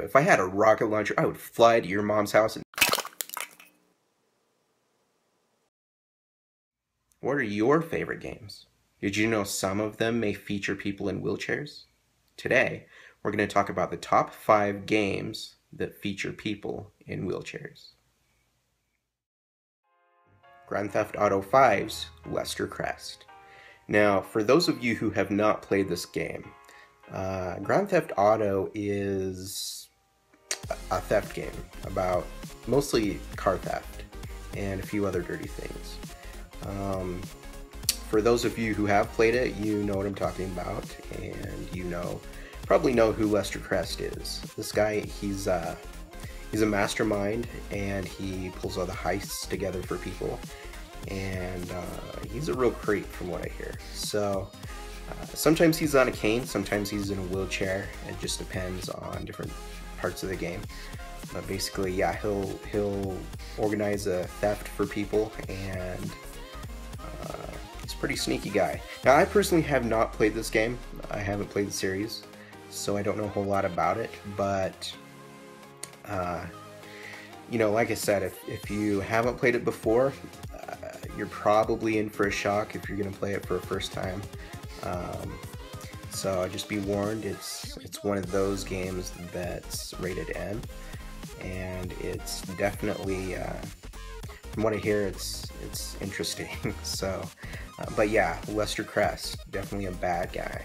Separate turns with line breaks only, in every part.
If I had a rocket launcher, I would fly to your mom's house and... What are your favorite games? Did you know some of them may feature people in wheelchairs? Today, we're going to talk about the top 5 games that feature people in wheelchairs. Grand Theft Auto V's Lester Crest. Now, for those of you who have not played this game, Grand Theft Auto is a theft game about mostly car theft and a few other dirty things. For those of you who have played it, you know what I'm talking about, and you probably know who Lester Crest is. This guy, he's a mastermind, and he pulls all the heists together for people, and he's a real creep from what I hear. So sometimes he's on a cane, sometimes he's in a wheelchair. It just depends on different parts of the game. But basically, yeah, he'll organize a theft for people, and he's a pretty sneaky guy. Now, I personally have not played this game. I haven't played the series, so I don't know a whole lot about it. But you know, like I said, if you haven't played it before, you're probably in for a shock if you're gonna play it for a first time. So just be warned, it's one of those games that's rated M, and it's definitely, from what I hear, it's interesting. So, but yeah, Lester Crest, definitely a bad guy.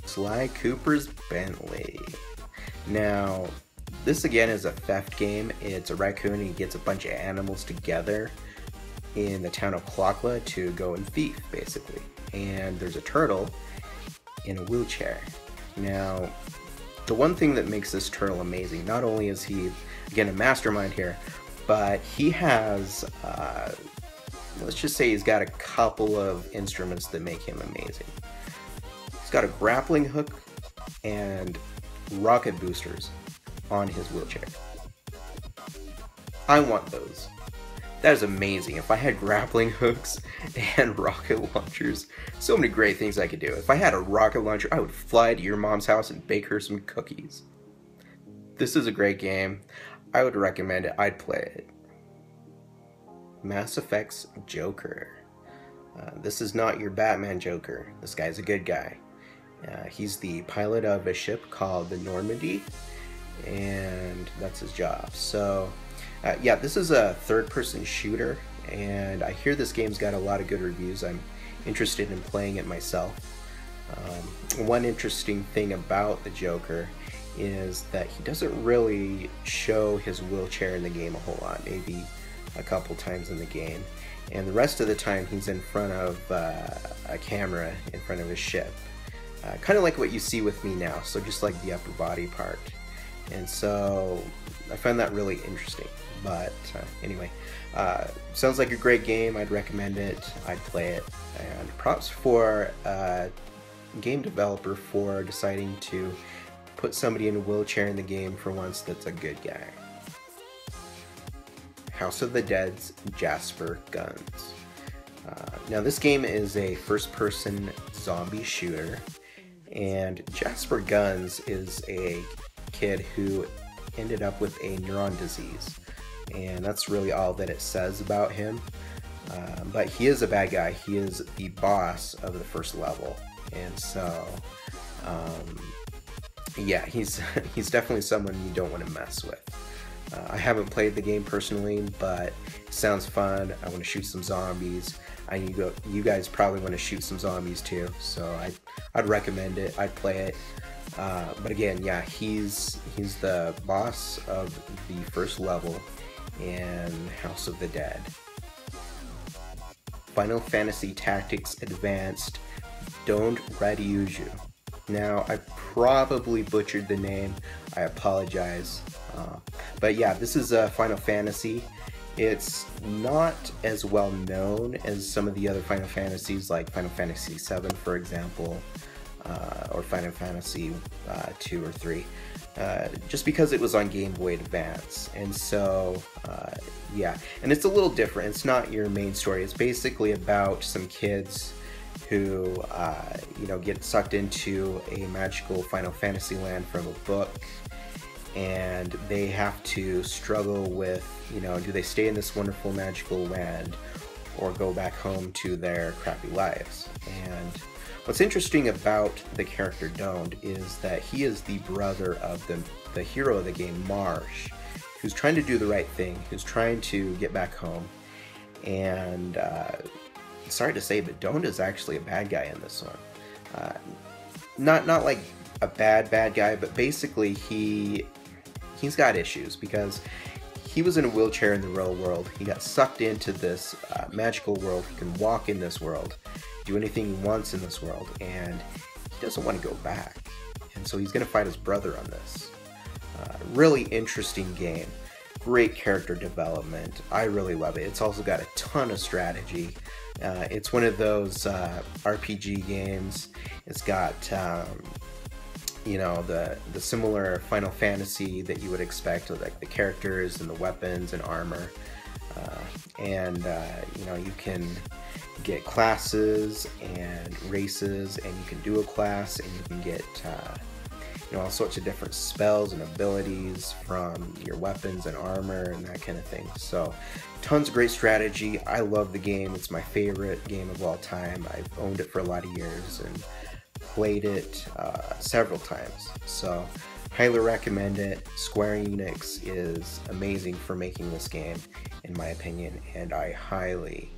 Sly Cooper's Bentley. Now, this again is a theft game. It's a raccoon, and he gets a bunch of animals together in the town of Clockla to go and thief, basically. And there's a turtle in a wheelchair. Now, the one thing that makes this turtle amazing, not only is he, again, a mastermind here, but he has, let's just say he's got a couple of instruments that make him amazing. He's got a grappling hook and rocket boosters on his wheelchair. I want those. That is amazing. If I had grappling hooks and rocket launchers, so many great things I could do. If I had a rocket launcher, I would fly to your mom's house and bake her some cookies. This is a great game. I would recommend it. I'd play it. Mass Effect's Joker. This is not your Batman Joker. This guy's a good guy. He's the pilot of a ship called the Normandy, and that's his job. So yeah, this is a third-person shooter, and I hear this game's got a lot of good reviews. I'm interested in playing it myself. One interesting thing about the Joker is that he doesn't really show his wheelchair in the game a whole lot, maybe a couple times in the game. And the rest of the time he's in front of a camera in front of his ship. Kind of like what you see with me now, so just like the upper body part. And so I find that really interesting. But anyway, sounds like a great game. I'd recommend it. I'd play it. And props for a game developer for deciding to put somebody in a wheelchair in the game for once that's a good guy. House of the Dead's Jasper Guns. Now this game is a first-person zombie shooter, and Jasper Guns is a kid who ended up with a neuron disease, and that's really all that it says about him. But he is a bad guy. He is the boss of the first level, and so yeah, he's definitely someone you don't want to mess with. I haven't played the game personally, but it sounds fun. I want to shoot some zombies. You guys probably want to shoot some zombies too, so I'd recommend it. I'd play it. But again, yeah, he's the boss of the first level in House of the Dead. Final Fantasy Tactics Advanced Don't Radyuju. Now, I probably butchered the name. I apologize. But yeah, this is Final Fantasy. It's not as well known as some of the other Final Fantasies, like Final Fantasy VII, for example, or Final Fantasy 2 or 3, just because it was on Game Boy Advance. And so, yeah, and it's a little different. It's not your main story. It's basically about some kids who get sucked into a magical Final Fantasy land from a book, and they have to struggle with, do they stay in this wonderful magical land or go back home to their crappy lives. And what's interesting about the character Doned is that he is the brother of the hero of the game, Marsh, who's trying to do the right thing, who's trying to get back home. And sorry to say, but Doned is actually a bad guy in this one. Not like a bad guy, but basically he's got issues because he was in a wheelchair in the real world. He got sucked into this magical world. He can walk in this world, do anything he wants in this world, and he doesn't want to go back. And so he's going to fight his brother on this. Really interesting game. Great character development. I really love it. It's also got a ton of strategy. It's one of those RPG games. It's got the similar Final Fantasy that you would expect, like the characters and the weapons and armor, you can get classes and races, and you can do a class, and you can get all sorts of different spells and abilities from your weapons and armor and that kind of thing. So tons of great strategy. I love the game. It's my favorite game of all time. I've owned it for a lot of years and played it several times, so highly recommend it. Square Enix is amazing for making this game, in my opinion, and I highly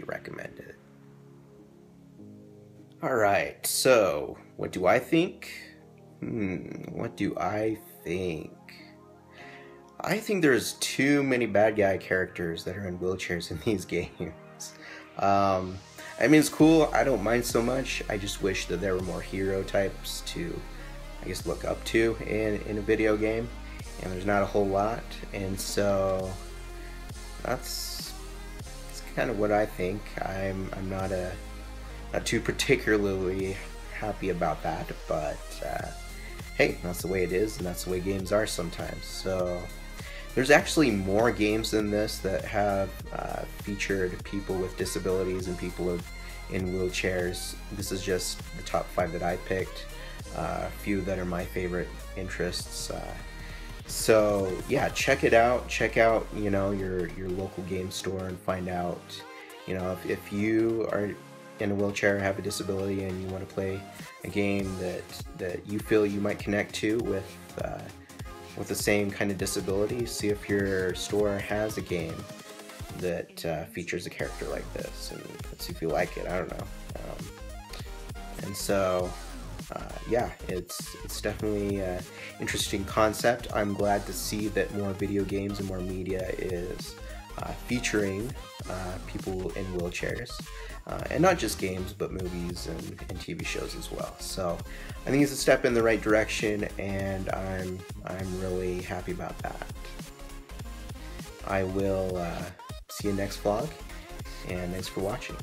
recommend it. Alright, so what do I think? What do I think? I think there's too many bad guy characters that are in wheelchairs in these games. I mean, it's cool. I don't mind so much. I just wish that there were more hero types to, I guess, look up to in a video game. And there's not a whole lot. And so that's kind of what I think. I'm not too particularly happy about that, but hey, that's the way it is, and that's the way games are sometimes. So there's actually more games than this that have featured people with disabilities and people in wheelchairs. This is just the top 5 that I picked. A few that are my favorite interests. So yeah, check it out. Check out your local game store and find out if you are in a wheelchair, have a disability, and you want to play a game that you feel you might connect to with the same kind of disability. See if your store has a game that features a character like this, and let's see if you like it. I don't know. And so yeah, it's definitely an interesting concept. I'm glad to see that more video games and more media is featuring people in wheelchairs, and not just games, but movies and TV shows as well. So I think it's a step in the right direction, and I'm really happy about that. I will see you next vlog, and thanks for watching.